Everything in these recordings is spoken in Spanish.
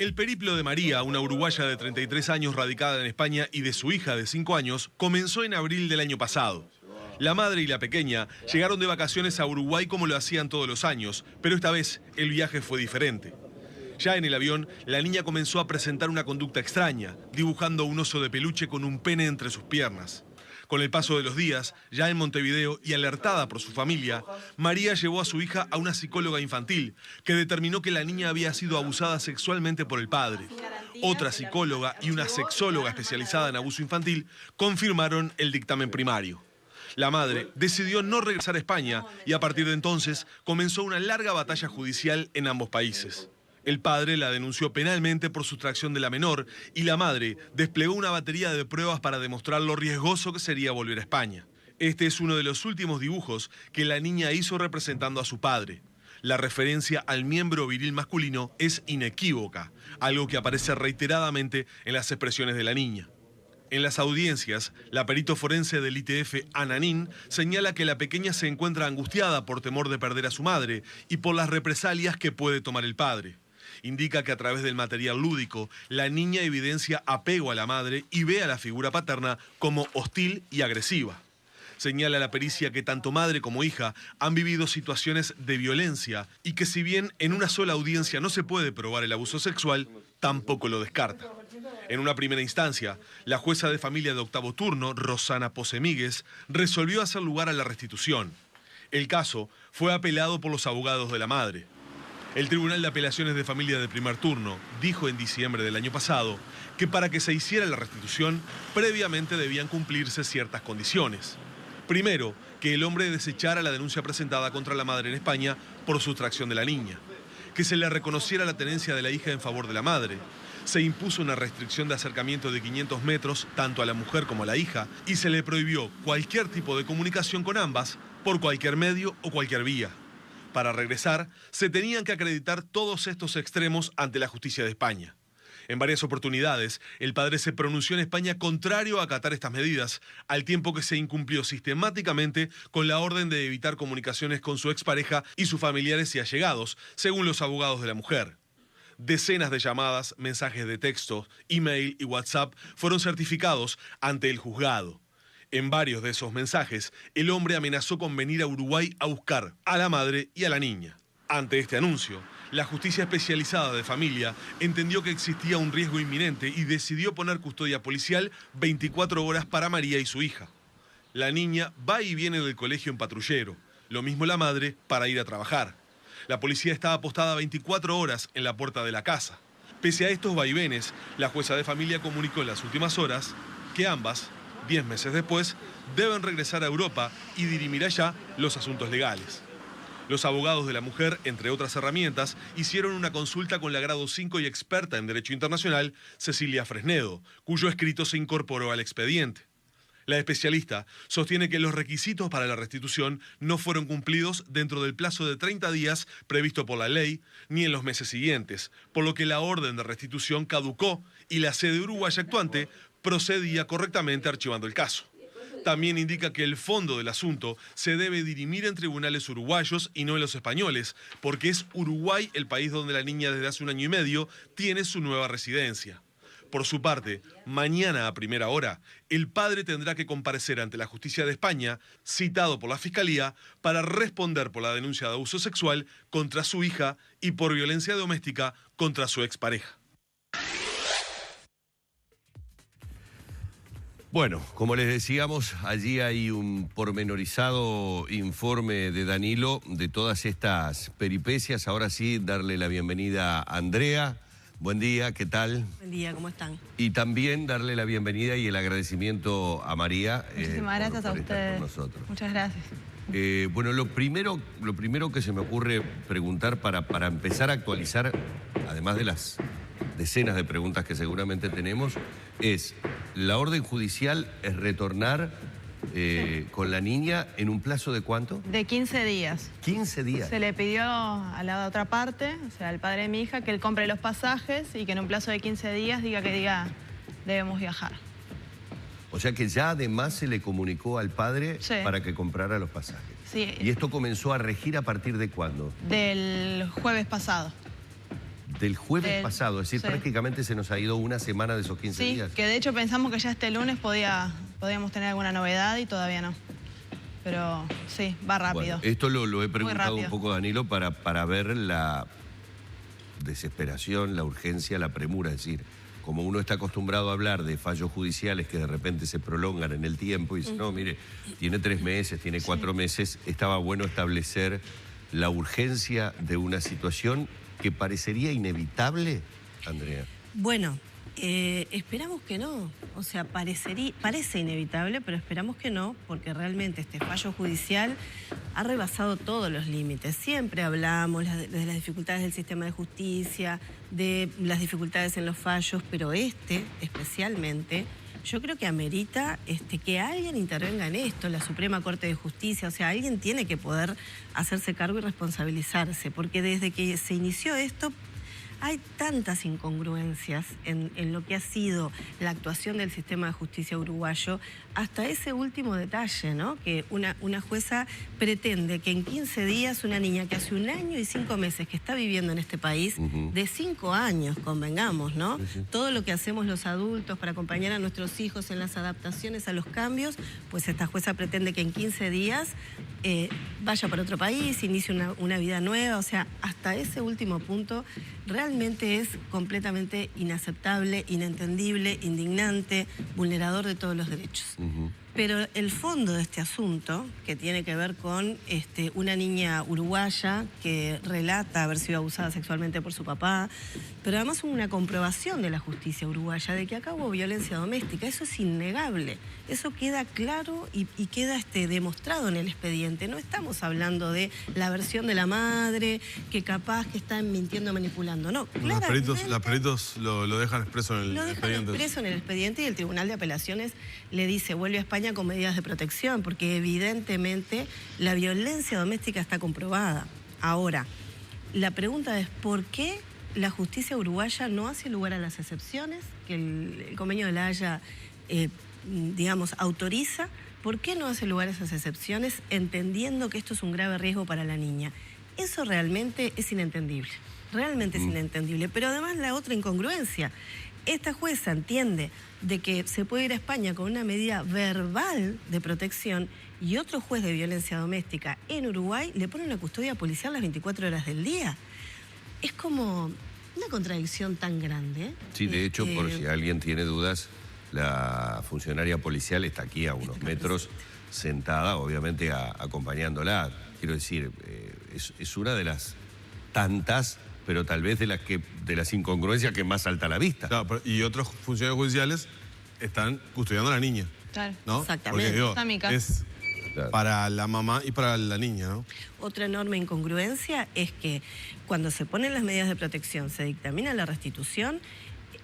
El periplo de María, una uruguaya de 33 años radicada en España, y de su hija de 5 años, comenzó en abril del año pasado. La madre y la pequeña llegaron de vacaciones a Uruguay como lo hacían todos los años, pero esta vez el viaje fue diferente. Ya en el avión, la niña comenzó a presentar una conducta extraña, dibujando un oso de peluche con un pene entre sus piernas. Con el paso de los días, ya en Montevideo y alertada por su familia, María llevó a su hija a una psicóloga infantil que determinó que la niña había sido abusada sexualmente por el padre. Otra psicóloga y una sexóloga especializada en abuso infantil confirmaron el dictamen primario. La madre decidió no regresar a España y a partir de entonces comenzó una larga batalla judicial en ambos países. El padre la denunció penalmente por sustracción de la menor y la madre desplegó una batería de pruebas para demostrar lo riesgoso que sería volver a España. Este es uno de los últimos dibujos que la niña hizo representando a su padre. La referencia al miembro viril masculino es inequívoca, algo que aparece reiteradamente en las expresiones de la niña. En las audiencias, la perito forense del ITF, Ananín, señala que la pequeña se encuentra angustiada por temor de perder a su madre y por las represalias que puede tomar el padre. Indica que a través del material lúdico, la niña evidencia apego a la madre y ve a la figura paterna como hostil y agresiva. Señala la pericia que tanto madre como hija han vivido situaciones de violencia y que si bien en una sola audiencia no se puede probar el abuso sexual, tampoco lo descarta. En una primera instancia, la jueza de familia de octavo turno, Rosana Posemíguez, resolvió hacer lugar a la restitución. El caso fue apelado por los abogados de la madre. El Tribunal de Apelaciones de Familia de primer turno dijo en diciembre del año pasado que para que se hiciera la restitución, previamente debían cumplirse ciertas condiciones. Primero, que el hombre desechara la denuncia presentada contra la madre en España por sustracción de la niña, que se le reconociera la tenencia de la hija en favor de la madre, se impuso una restricción de acercamiento de 500 metros tanto a la mujer como a la hija y se le prohibió cualquier tipo de comunicación con ambas por cualquier medio o cualquier vía. Para regresar, se tenían que acreditar todos estos extremos ante la justicia de España. En varias oportunidades, el padre se pronunció en España contrario a acatar estas medidas, al tiempo que se incumplió sistemáticamente con la orden de evitar comunicaciones con su expareja y sus familiares y allegados, según los abogados de la mujer. Decenas de llamadas, mensajes de texto, email y WhatsApp fueron certificados ante el juzgado. En varios de esos mensajes, el hombre amenazó con venir a Uruguay a buscar a la madre y a la niña. Ante este anuncio, la Justicia Especializada de Familia entendió que existía un riesgo inminente y decidió poner custodia policial 24 horas para María y su hija. La niña va y viene del colegio en patrullero, lo mismo la madre para ir a trabajar. La policía está apostada 24 horas en la puerta de la casa. Pese a estos vaivenes, la jueza de familia comunicó en las últimas horas que ambas, 10 meses después, deben regresar a Europa y dirimir allá los asuntos legales. Los abogados de la mujer, entre otras herramientas, hicieron una consulta con la grado 5 y experta en Derecho Internacional, Cecilia Fresnedo, cuyo escrito se incorporó al expediente. La especialista sostiene que los requisitos para la restitución no fueron cumplidos dentro del plazo de 30 días previsto por la ley, ni en los meses siguientes, por lo que la orden de restitución caducó y la sede uruguaya actuante procedía correctamente archivando el caso. También indica que el fondo del asunto se debe dirimir en tribunales uruguayos y no en los españoles, porque es Uruguay el país donde la niña desde hace 1 año y medio tiene su nueva residencia. Por su parte, mañana a primera hora, el padre tendrá que comparecer ante la justicia de España, citado por la Fiscalía, para responder por la denuncia de abuso sexual contra su hija y por violencia doméstica contra su expareja. Bueno, como les decíamos, allí hay un pormenorizado informe de Danilo de todas estas peripecias. Ahora sí, darle la bienvenida a Andrea. Buen día, ¿qué tal? Buen día, ¿cómo están? Y también darle la bienvenida y el agradecimiento a María. Muchísimas gracias a ustedes. Muchas gracias. Bueno, lo primero que se me ocurre preguntar para empezar a actualizar, además de las decenas de preguntas que seguramente tenemos, es, la orden judicial es retornar con la niña en un plazo de ¿cuánto? De 15 días. 15 días. Se le pidió a la otra parte, o sea, al padre de mi hija, que él compre los pasajes y que en un plazo de 15 días diga debemos viajar. O sea que ya además se le comunicó al padre para que comprara los pasajes. Sí. ¿Y esto comenzó a regir a partir de cuándo? Del jueves pasado. del jueves pasado, es decir, sí. prácticamente se nos ha ido una semana de esos 15 Sí, días. que de hecho pensamos que ya este lunes podíamos tener alguna novedad y todavía no. Pero sí, va rápido. Bueno, esto lo he preguntado un rápido. poco, Danilo, para ver la desesperación, la urgencia, la premura. Es decir, como uno está acostumbrado a hablar de fallos judiciales que de repente se prolongan en el tiempo y dice, no, mire, tiene 3 meses, tiene 4 meses, estaba bueno establecer la urgencia de una situación que parecería inevitable, Andrea. Bueno, esperamos que no. O sea, parece inevitable, pero esperamos que no, porque realmente este fallo judicial ha rebasado todos los límites. Siempre hablamos de las dificultades del sistema de justicia, de las dificultades en los fallos, pero especialmente, yo creo que amerita que alguien intervenga en esto, la Suprema Corte de Justicia. O sea, alguien tiene que poder hacerse cargo y responsabilizarse, porque desde que se inició esto, hay tantas incongruencias en lo que ha sido la actuación del sistema de justicia uruguayo, hasta ese último detalle, ¿no? Que una jueza pretende que en 15 días una niña que hace 1 año y 5 meses que está viviendo en este país, de 5 años, convengamos, ¿no? Todo lo que hacemos los adultos para acompañar a nuestros hijos en las adaptaciones a los cambios, pues esta jueza pretende que en 15 días vaya para otro país, inicie una vida nueva. O sea, hasta ese último punto realmente es completamente inaceptable, inentendible, indignante, vulnerador de todos los derechos. Pero el fondo de este asunto, que tiene que ver con una niña uruguaya que relata haber sido abusada sexualmente por su papá, pero además una comprobación de la justicia uruguaya de que acá hubo violencia doméstica, eso es innegable, eso queda claro y queda demostrado en el expediente. No estamos hablando de la versión de la madre, que capaz que están mintiendo, manipulando, no. Los peritos lo dejan expreso en el expediente. Lo dejan expreso en el expediente y el Tribunal de Apelaciones le dice, vuelve a España con medidas de protección, porque evidentemente la violencia doméstica está comprobada. Ahora, la pregunta es, ¿por qué la justicia uruguaya no hace lugar a las excepciones que el Convenio de La Haya, digamos, autoriza? ¿Por qué no hace lugar a esas excepciones, entendiendo que esto es un grave riesgo para la niña? Eso realmente es inentendible, realmente es inentendible. Pero además la otra incongruencia, esta jueza entiende de que se puede ir a España con una medida verbal de protección y otro juez de violencia doméstica en Uruguay le pone una custodia policial las 24 horas del día. Es como una contradicción tan grande. Sí, de hecho, por si alguien tiene dudas, la funcionaria policial está aquí a unos metros, sentada, obviamente acompañándola. Quiero decir, es una de las tantas, pero tal vez de las incongruencias que más salta a la vista. Claro, y otros funcionarios judiciales están custodiando a la niña. Claro. ¿No? Exactamente. Porque, digo, Está mi caso. es Claro. para la mamá y para la niña, ¿no? Otra enorme incongruencia es que cuando se ponen las medidas de protección, se dictamina la restitución,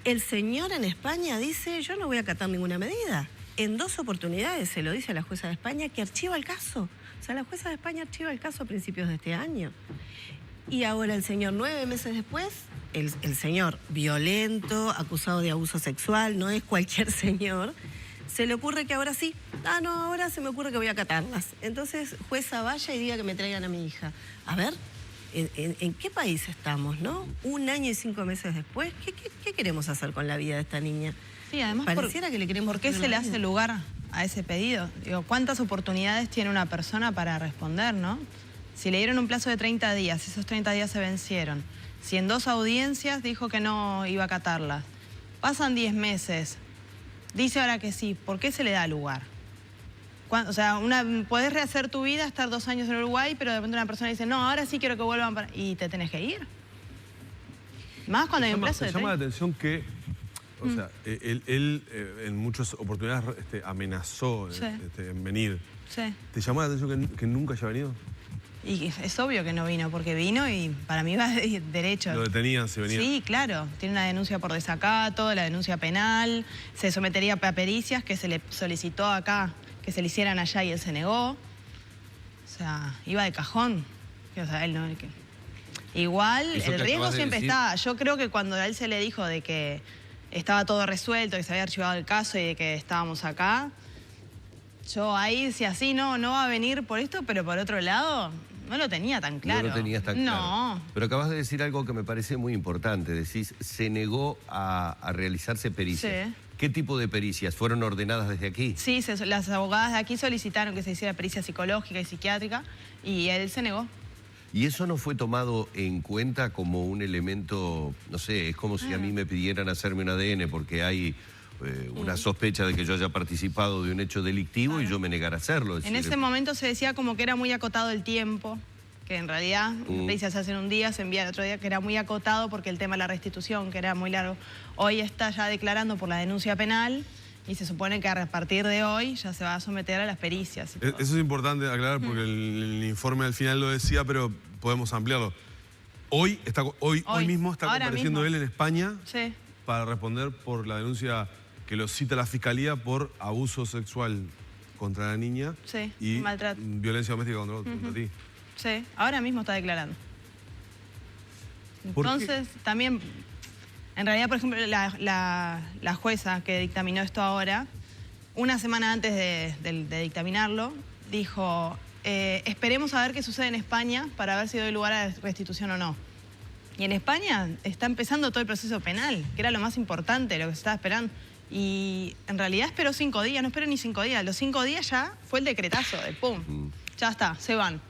el señor en España dice, yo no voy a acatar ninguna medida. En 2 oportunidades se lo dice a la jueza de España que archiva el caso. O sea, la jueza de España archiva el caso a principios de este año. Y ahora el señor, 9 meses después, el señor violento, acusado de abuso sexual, no es cualquier señor, se le ocurre que ahora sí, ahora se me ocurre que voy a acatarlas. Entonces, jueza, vaya y diga que me traigan a mi hija. A ver, ¿en qué país estamos, no? 1 año y 5 meses después, ¿qué queremos hacer con la vida de esta niña? Sí, además, Pareciera que le queremos... ¿por qué se le hace lugar a ese pedido? Digo, ¿cuántas oportunidades tiene una persona para responder, no? Si le dieron un plazo de 30 días, esos 30 días se vencieron. Si en 2 audiencias dijo que no iba a acatarlas, pasan 10 meses, dice ahora que sí, ¿por qué se le da lugar? O sea, podés rehacer tu vida, estar 2 años en Uruguay, pero de repente una persona dice, no, ahora sí quiero que vuelvan y te tenés que ir. Más cuando hay un plazo de 30. Me llama la atención que, o sea, él en muchas oportunidades amenazó en venir. Sí. ¿Te llamó la atención que nunca haya venido? Y es obvio que no vino, porque vino y para mí va derecho. Lo detenían si venía. Sí, claro. Tiene una denuncia por desacato, la denuncia penal, se sometería a pericias que se le solicitó acá, que se le hicieran allá y él se negó. O sea, iba de cajón. O sea, él no... Igual, el riesgo siempre está. Yo creo que cuando a él se le dijo de que estaba todo resuelto, que se había archivado el caso y de que estábamos acá, yo ahí decía, sí, no va a venir por esto, pero por otro lado, no lo tenía tan claro. No lo tenías tan claro. No. Pero acabas de decir algo que me parece muy importante. Decís, se negó a realizarse pericias. Sí. ¿Qué tipo de pericias? ¿Fueron ordenadas desde aquí? Sí, las abogadas de aquí solicitaron que se hiciera pericia psicológica y psiquiátrica y él se negó. ¿Y eso no fue tomado en cuenta como un elemento, no sé, es como si a mí me pidieran hacerme un ADN porque hay una sospecha de que yo haya participado de un hecho delictivo y yo me negara a hacerlo? En ese momento se decía como que era muy acotado el tiempo, que en realidad pericias se hacen un día, se envía el otro día, que era muy acotado porque el tema de la restitución, que era muy largo. Hoy está ya declarando por la denuncia penal y se supone que a partir de hoy ya se va a someter a las pericias. Eso es importante aclarar porque el informe al final lo decía, pero podemos ampliarlo. Hoy mismo está compareciendo él en España para responder por la denuncia que lo cita la Fiscalía por abuso sexual contra la niña y maltrato. Violencia doméstica contra ti. Sí, ahora mismo está declarando. Entonces, también, en realidad, por ejemplo, la jueza que dictaminó esto ahora, una semana antes de dictaminarlo, dijo, esperemos a ver qué sucede en España para ver si doy lugar a restitución o no. Y en España está empezando todo el proceso penal, que era lo más importante, lo que se estaba esperando. Y en realidad esperó 5 días, no esperó ni 5 días. Los 5 días ya fue el decretazo, de pum. Ya está, se van.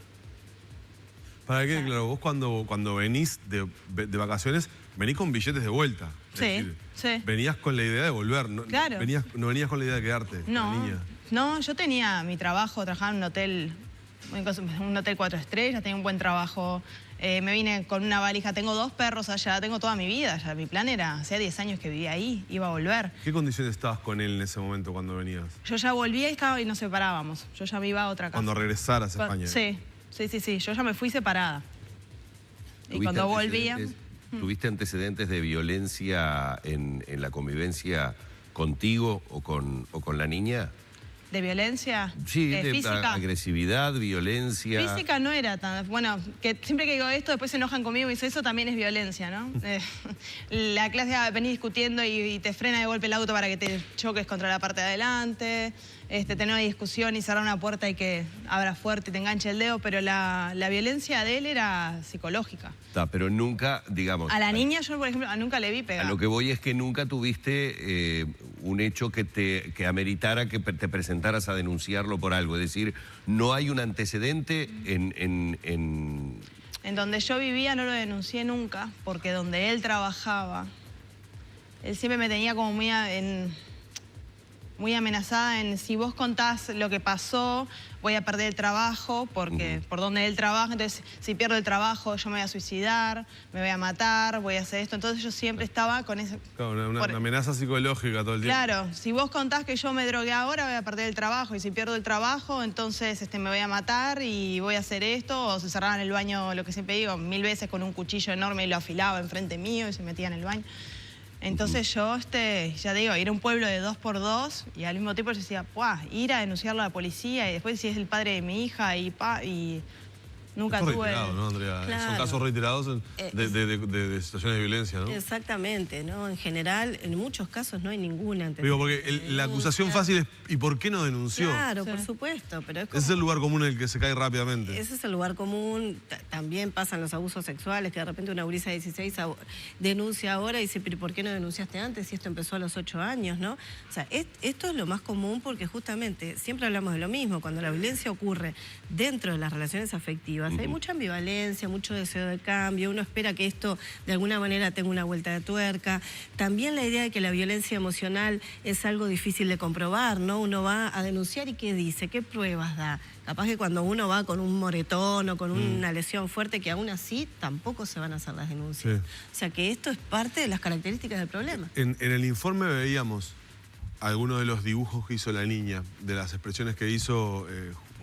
¿Para qué? Claro, vos cuando venís de vacaciones, venís con billetes de vuelta. Es decir, venías con la idea de volver, no, claro. no venías con la idea de quedarte con la niña. No, yo tenía mi trabajo, trabajaba en un hotel 4 estrellas, tenía un buen trabajo. Me vine con una valija, tengo 2 perros allá, tengo toda mi vida. Ya, mi plan era, hacía 10 años que vivía ahí, iba a volver. ¿Qué condiciones estabas con él en ese momento cuando venías? Yo ya volvía y nos separábamos. Yo ya me iba a otra casa. Cuando regresaras a España. Sí. Yo ya me fui separada. Y cuando volvía... ¿Tuviste antecedentes de violencia en la convivencia contigo o con la niña? ¿De violencia? Sí, de física. Agresividad, violencia. Física no era tan... Bueno, que siempre que digo esto, después se enojan conmigo y dicen, eso también es violencia, ¿no? La clase venís discutiendo y te frena de golpe el auto para que te choques contra la parte de adelante, tener una discusión y cerrar una puerta y que abra fuerte y te enganche el dedo, pero la violencia de él era psicológica. Pero nunca, digamos... A la niña yo, por ejemplo, nunca le vi pegar. A lo que voy es que nunca tuviste un hecho que ameritara que te presentaras a denunciarlo por algo. Es decir, no hay un antecedente en donde yo vivía no lo denuncié nunca, porque donde él trabajaba, él siempre me tenía como muy amenazada en si vos contás lo que pasó, voy a perder el trabajo, porque por donde él trabaja, entonces si pierdo el trabajo yo me voy a suicidar, me voy a matar, voy a hacer esto. Entonces yo siempre estaba con eso. Claro, una amenaza psicológica todo el tiempo. Claro, si vos contás que yo me drogué ahora, voy a perder el trabajo, y si pierdo el trabajo, entonces me voy a matar y voy a hacer esto, o se cerraban el baño, lo que siempre digo, 1000 veces con un cuchillo enorme y lo afilaba enfrente mío y se metía en el baño. Entonces yo, ya digo, ir a un pueblo de 2x2 y al mismo tiempo yo decía, ¡puah! Ir a denunciarlo a la policía y después si es el padre de mi hija y nunca tuve... reiterado, ¿no, Andrea? Claro. Son casos reiterados de situaciones de violencia, ¿no? Exactamente, ¿no? En general, en muchos casos no hay ninguna. Digo, porque la acusación fácil es ¿y por qué no denunció? Claro, por supuesto, pero es como... Ese es el lugar común en el que se cae rápidamente. Ese es el lugar común. También pasan los abusos sexuales, que de repente una gurisa de 16 denuncia ahora y dice, pero ¿por qué no denunciaste antes si esto empezó a los 8 años, no? O sea, esto es lo más común porque justamente siempre hablamos de lo mismo. Cuando la violencia ocurre dentro de las relaciones afectivas, hay mucha ambivalencia, mucho deseo de cambio, uno espera que esto de alguna manera tenga una vuelta de tuerca. También la idea de que la violencia emocional es algo difícil de comprobar, ¿no? Uno va a denunciar y ¿qué dice? ¿Qué pruebas da? Capaz que cuando uno va con un moretón o con una lesión fuerte, que aún así tampoco se van a hacer las denuncias. O sea que esto es parte de las características del problema. En el informe veíamos algunos de los dibujos que hizo la niña, de las expresiones que hizo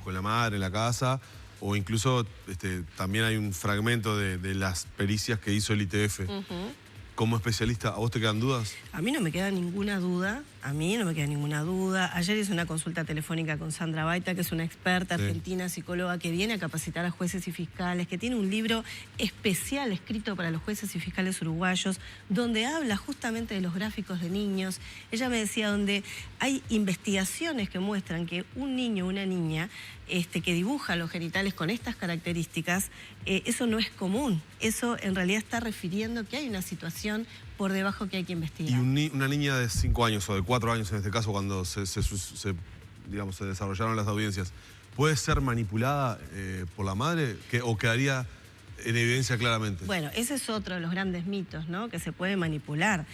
con la madre en la casa, o incluso también hay un fragmento de las pericias que hizo el ITF. Como especialista, ¿a vos te quedan dudas? A mí no me queda ninguna duda a mí no me queda ninguna duda. Ayer hice una consulta telefónica con Sandra Baita, que es una experta argentina, psicóloga, que viene a capacitar a jueces y fiscales, que tiene un libro especial escrito para los jueces y fiscales uruguayos, donde habla justamente de los gráficos de niños. Ella me decía donde hay investigaciones que muestran que un niño o una niña que dibuja los genitales con estas características, eso no es común. Eso en realidad está refiriendo que hay una situación por debajo que hay que investigar. Y una niña de 5 años o de 4 años en este caso, cuando se desarrollaron las audiencias, ¿puede ser manipulada por la madre o quedaría en evidencia claramente? Bueno, ese es otro de los grandes mitos, ¿no? Que se puede manipular.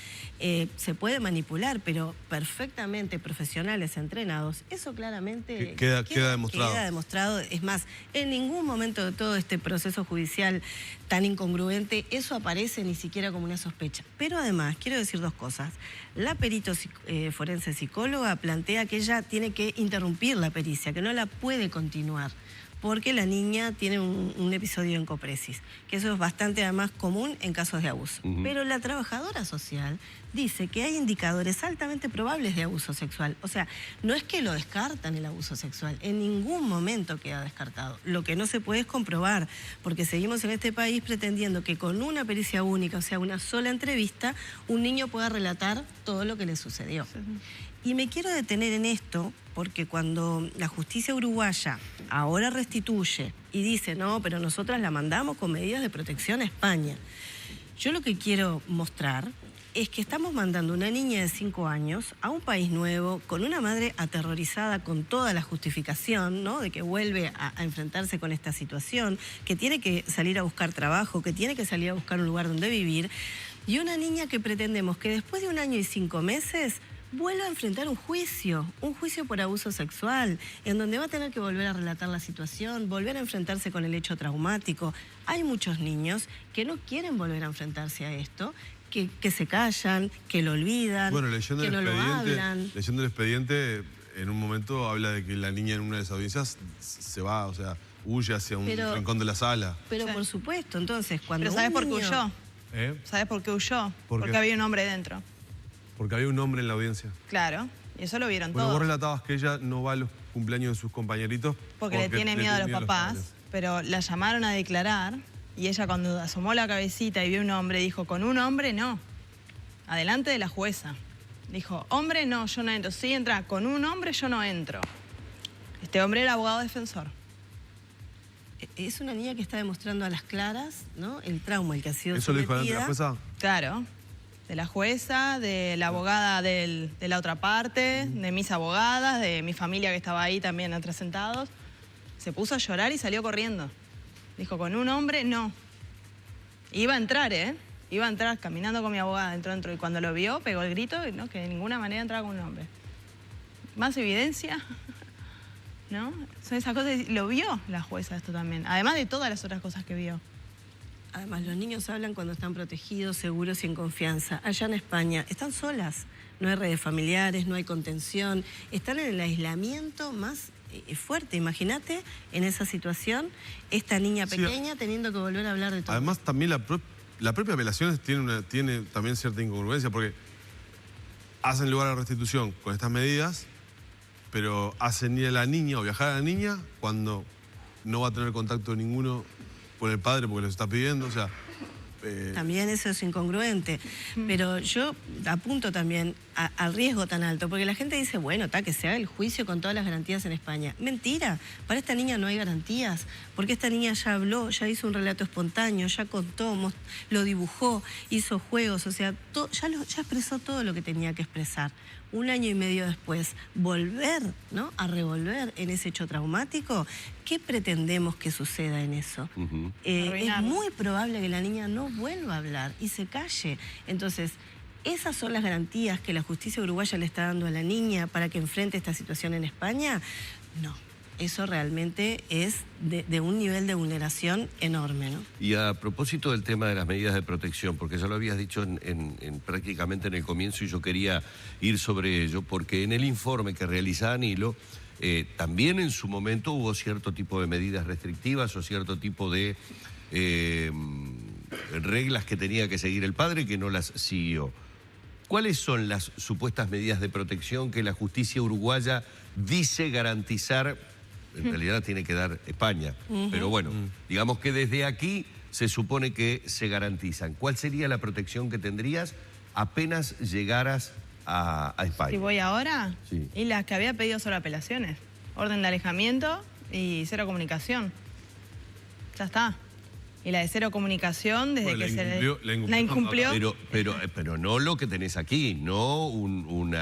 Se puede manipular, pero perfectamente profesionales entrenados, eso claramente queda demostrado. Queda demostrado. Es más, en ningún momento de todo este proceso judicial tan incongruente, eso aparece ni siquiera como una sospecha. Pero además, quiero decir dos cosas. La perito forense psicóloga plantea que ella tiene que interrumpir la pericia, que no la puede continuar, porque la niña tiene un episodio de encopresis, que eso es bastante además común en casos de abuso. Pero la trabajadora social dice que hay indicadores altamente probables de abuso sexual. O sea, no es que lo descartan el abuso sexual, en ningún momento queda descartado. Lo que no se puede es comprobar, porque seguimos en este país pretendiendo que con una pericia única, o sea, una sola entrevista, un niño pueda relatar todo lo que le sucedió. Y me quiero detener en esto porque cuando la justicia uruguaya ahora restituye y dice, no, pero nosotras la mandamos con medidas de protección a España, yo lo que quiero mostrar es que estamos mandando una niña de 5 años a un país nuevo, con una madre aterrorizada con toda la justificación, ¿no?, de que vuelve a enfrentarse con esta situación, que tiene que salir a buscar trabajo, que tiene que salir a buscar un lugar donde vivir, y una niña que pretendemos que después de 1 año y 5 meses vuelva a enfrentar un juicio por abuso sexual, en donde va a tener que volver a relatar la situación, volver a enfrentarse con el hecho traumático. Hay muchos niños que no quieren volver a enfrentarse a esto, que se callan, que lo olvidan, bueno, que no lo hablan. Leyendo el expediente, en un momento habla de que la niña en una de las audiencias se va, o sea, huye hacia un rincón de la sala. Pero por supuesto, entonces cuando ¿Pero sabes por qué huyó? ¿Sabes por qué huyó? Porque había un hombre dentro. Porque había un hombre en la audiencia. Claro, y eso lo vieron todos. Vos relatabas que ella no va a los cumpleaños de sus compañeritos porque le tiene miedo a los papás, pero la llamaron a declarar y ella cuando asomó la cabecita y vio un hombre, dijo, con un hombre no. Adelante de la jueza. Dijo, hombre no, yo no entro. Sí, entra, con un hombre yo no entro. Este hombre era abogado defensor. Es una niña que está demostrando a las claras, ¿no?, el trauma al que ha sido ¿Eso lo dijo delante de la jueza? Claro. De la jueza, de la abogada de la otra parte, de mis abogadas, de mi familia que estaba ahí también atrás sentados. Se puso a llorar y salió corriendo. Dijo, con un hombre, no. Iba a entrar, Iba a entrar caminando con mi abogada, entró. Y cuando lo vio, pegó el grito, ¿no?, que de ninguna manera entraba con un hombre. Más evidencia, ¿no? Son esas cosas, lo vio la jueza esto también. Además de todas las otras cosas que vio. Además, los niños hablan cuando están protegidos, seguros y en confianza. Allá en España están solas, no hay redes familiares, no hay contención, están en el aislamiento más fuerte. Imagínate en esa situación, esta niña pequeña teniendo que volver a hablar de todo. Además, también la propia apelación tiene también cierta incongruencia, porque hacen lugar a la restitución con estas medidas, pero hacen ir a la niña o viajar a la niña cuando no va a tener contacto ninguno con el padre porque los está pidiendo, o sea... También eso es incongruente, pero yo apunto también al riesgo tan alto, porque la gente dice, bueno, que se haga el juicio con todas las garantías en España. Mentira, para esta niña no hay garantías, porque esta niña ya habló, ya hizo un relato espontáneo, ya contó, lo dibujó, hizo juegos, o sea, ya expresó todo lo que tenía que expresar. 1 año y medio después, volver, ¿no?, a revolver en ese hecho traumático, ¿qué pretendemos que suceda en eso? Es muy probable que la niña no vuelva a hablar y se calle. Entonces, ¿esas son las garantías que la justicia uruguaya le está dando a la niña para que enfrente esta situación en España? No. Eso realmente es de un nivel de vulneración enorme, ¿no? Y a propósito del tema de las medidas de protección, porque ya lo habías dicho prácticamente en el comienzo y yo quería ir sobre ello, porque en el informe que realiza Danilo, también en su momento hubo cierto tipo de medidas restrictivas o cierto tipo de reglas que tenía que seguir el padre que no las siguió. ¿Cuáles son las supuestas medidas de protección que la justicia uruguaya dice garantizar? En realidad tiene que dar España, pero bueno, digamos que desde aquí se supone que se garantizan. ¿Cuál sería la protección que tendrías apenas llegaras a España? Si voy ahora, sí. Y las que había pedido solo apelaciones. Orden de alejamiento y cero comunicación. Ya está. Y la de cero comunicación, desde que la incumplió. Pero no lo que tenés aquí, no un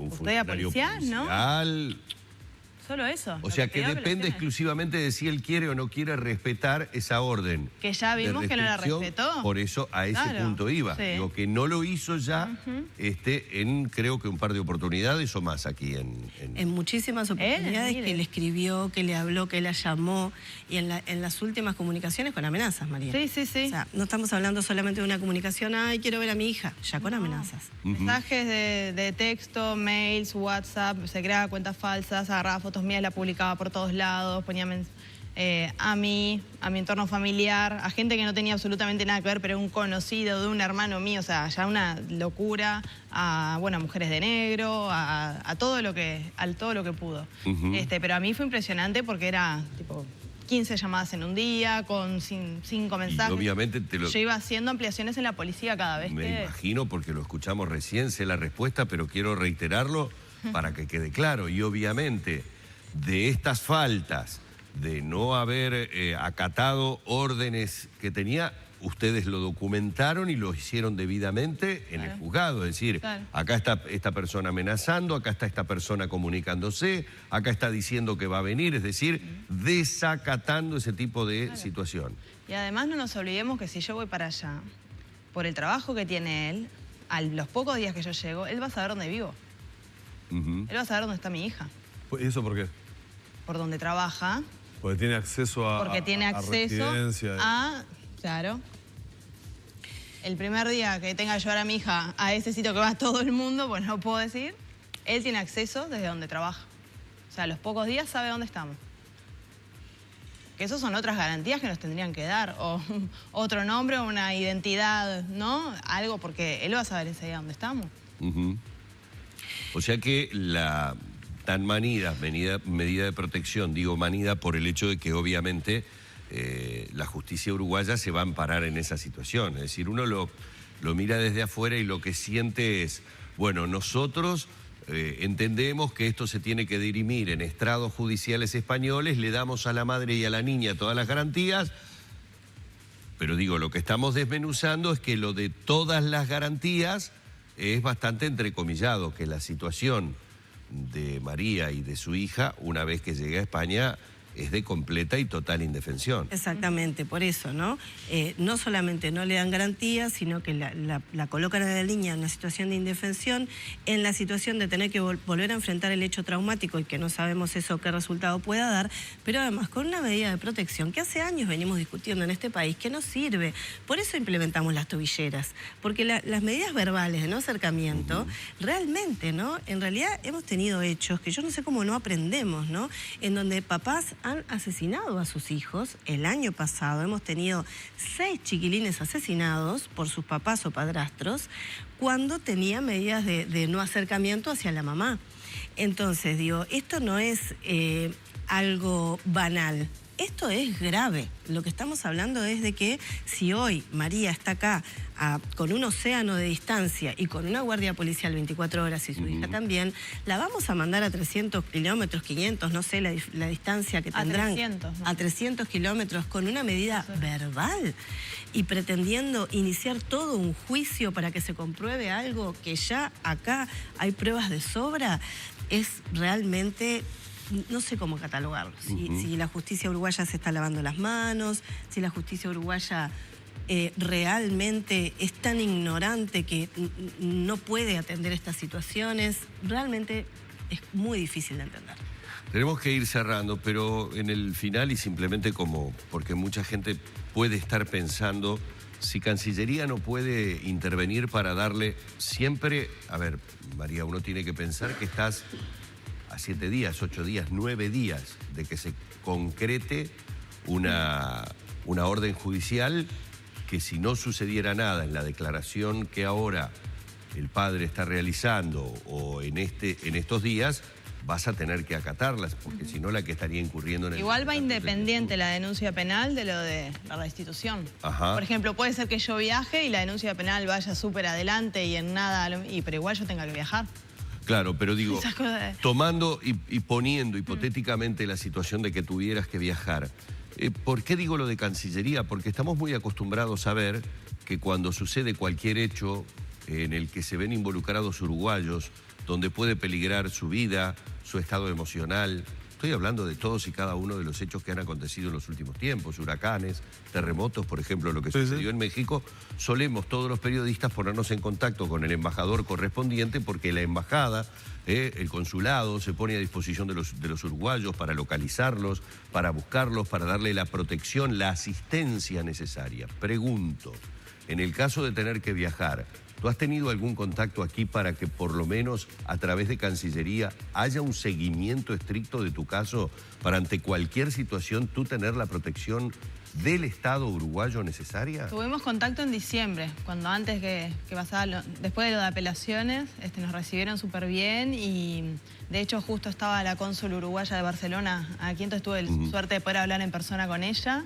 funcionario policial, ¿no? Solo eso. O sea que depende exclusivamente de si él quiere o no quiere respetar esa orden. Que ya vimos que no la respetó. Por eso a ese punto iba. Sí. Digo que no lo hizo ya en creo que un par de oportunidades o más aquí en muchísimas oportunidades que le escribió, que le habló, que la llamó y en las últimas comunicaciones con amenazas, María. Sí, sí, sí. O sea, no estamos hablando solamente de una comunicación, ay, quiero ver a mi hija, ya con amenazas. Mensajes de texto, mails, WhatsApp, se creaba cuentas falsas, agarraba fotos mías, la publicaba por todos lados, ponía a mí, a mi entorno familiar, a gente que no tenía absolutamente nada que ver, pero un conocido de un hermano mío, o sea, ya una locura, a mujeres de negro, a todo lo que pudo. Pero a mí fue impresionante porque era tipo 15 llamadas en un día, con 5 mensajes. Y obviamente yo iba haciendo ampliaciones en la policía cada vez Me imagino, porque lo escuchamos recién, sé la respuesta, pero quiero reiterarlo para que quede claro. Y obviamente, de estas faltas, de no haber acatado órdenes que tenía, ustedes lo documentaron y lo hicieron debidamente en el juzgado. Es decir, acá está esta persona amenazando, acá está esta persona comunicándose, acá está diciendo que va a venir, es decir, desacatando ese tipo de situación. Y además no nos olvidemos que si yo voy para allá, por el trabajo que tiene él, a los pocos días que yo llego, él va a saber dónde vivo. Él va a saber dónde está mi hija. ¿Y eso por qué? Por donde trabaja. Porque tiene acceso a residencia. Claro. El primer día que tenga que llevar a mi hija a ese sitio que va todo el mundo, pues no puedo decir, él tiene acceso desde donde trabaja. O sea, a los pocos días sabe dónde estamos. Que esas son otras garantías que nos tendrían que dar. O otro nombre, una identidad, ¿no? Algo, porque él va a saber ese día dónde estamos. O sea que la tan manida medida de protección, digo manida por el hecho de que obviamente la justicia uruguaya se va a amparar en esa situación. Es decir, uno lo mira desde afuera y lo que siente es, bueno, nosotros entendemos que esto se tiene que dirimir en estrados judiciales españoles, le damos a la madre y a la niña todas las garantías, pero digo, lo que estamos desmenuzando es que lo de todas las garantías es bastante entrecomillado, que la situación de María y de su hija, una vez que llegue a España, es de completa y total indefensión. Exactamente, por eso, ¿no? No solamente no le dan garantías, sino que la colocan a la niña en una situación de indefensión, en la situación de tener que volver a enfrentar el hecho traumático y que no sabemos eso qué resultado pueda dar, pero además con una medida de protección que hace años venimos discutiendo en este país, que no sirve. Por eso implementamos las tobilleras, porque las medidas verbales de no acercamiento, realmente, ¿no? En realidad hemos tenido hechos que yo no sé cómo no aprendemos, ¿no? En donde papás han asesinado a sus hijos. El año pasado hemos tenido 6 chiquilines asesinados por sus papás o padrastros cuando tenía medidas de no acercamiento hacia la mamá. Entonces, digo, esto no es algo banal. Esto es grave. Lo que estamos hablando es de que si hoy María está acá con un océano de distancia y con una guardia policial 24 horas y su hija también, la vamos a mandar a 300 kilómetros, 500, no sé la distancia que tendrán. 300. ¿No? A 300 kilómetros con una medida verbal y pretendiendo iniciar todo un juicio para que se compruebe algo que ya acá hay pruebas de sobra, es realmente... No sé cómo catalogarlo, si la justicia uruguaya se está lavando las manos, si la justicia uruguaya realmente es tan ignorante que no puede atender estas situaciones. Realmente es muy difícil de entender. Tenemos que ir cerrando, pero en el final y simplemente porque mucha gente puede estar pensando si Cancillería no puede intervenir para darle siempre... A ver, María, uno tiene que pensar que estás... a 7 días, 8 días, 9 días de que se concrete una orden judicial que si no sucediera nada en la declaración que ahora el padre está realizando o en estos días, vas a tener que acatarlas, porque si no la que estaría incurriendo en el... Igual va independiente la denuncia penal de lo de la restitución. Ajá. Por ejemplo, puede ser que yo viaje y la denuncia penal vaya súper adelante y en nada, pero igual yo tenga que viajar. Claro, pero digo, tomando y poniendo hipotéticamente la situación de que tuvieras que viajar, ¿por qué digo lo de Cancillería? Porque estamos muy acostumbrados a ver que cuando sucede cualquier hecho en el que se ven involucrados uruguayos, donde puede peligrar su vida, su estado emocional. Estoy hablando de todos y cada uno de los hechos que han acontecido en los últimos tiempos, huracanes, terremotos, por ejemplo, lo que sucedió en México. Solemos todos los periodistas ponernos en contacto con el embajador correspondiente porque la embajada, el consulado, se pone a disposición de los uruguayos para localizarlos, para buscarlos, para darle la protección, la asistencia necesaria. Pregunto, en el caso de tener que viajar, ¿tú has tenido algún contacto aquí para que por lo menos a través de Cancillería haya un seguimiento estricto de tu caso para ante cualquier situación tú tener la protección del Estado uruguayo necesaria? Tuvimos contacto en diciembre, cuando antes que pasaba, después de lo de apelaciones, nos recibieron súper bien y de hecho justo estaba la cónsul uruguaya de Barcelona aquí, entonces tuve la suerte de poder hablar en persona con ella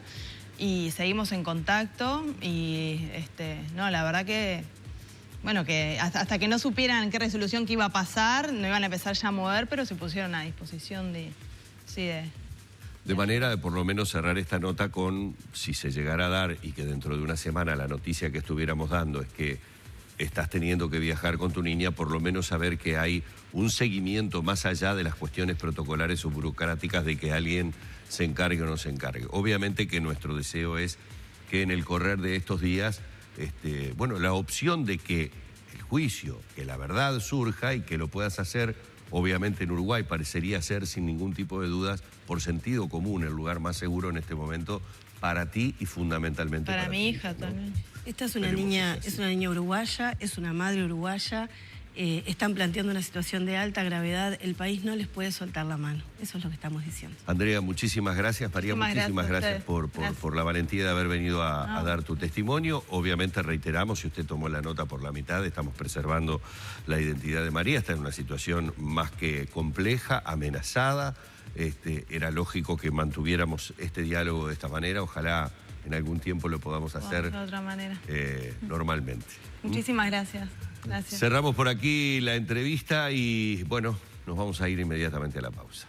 y seguimos en contacto y no, la verdad que... Bueno, que hasta que no supieran qué resolución que iba a pasar, no iban a empezar ya a mover, pero se pusieron a disposición de manera de por lo menos cerrar esta nota con, si se llegara a dar y que dentro de una semana la noticia que estuviéramos dando es que estás teniendo que viajar con tu niña, por lo menos saber que hay un seguimiento más allá de las cuestiones protocolares o burocráticas de que alguien se encargue o no se encargue. Obviamente que nuestro deseo es que en el correr de estos días... bueno, la opción de que el juicio, que la verdad surja y que lo puedas hacer, obviamente en Uruguay parecería ser sin ningún tipo de dudas, por sentido común, el lugar más seguro en este momento para ti y fundamentalmente para mi hija, ¿no? También. Esta es una niña uruguaya, es una madre uruguaya. Están planteando una situación de alta gravedad, el país no les puede soltar la mano. Eso es lo que estamos diciendo. Andrea, muchísimas gracias. María, muchísimas gracias por la valentía de haber venido a dar tu testimonio. Obviamente reiteramos, si usted tomó la nota por la mitad, estamos preservando la identidad de María. Está en una situación más que compleja, amenazada. Era lógico que mantuviéramos este diálogo de esta manera. Ojalá en algún tiempo lo podamos hacer de otra manera. Normalmente. Muchísimas gracias. Gracias. Cerramos por aquí la entrevista y, bueno, nos vamos a ir inmediatamente a la pausa.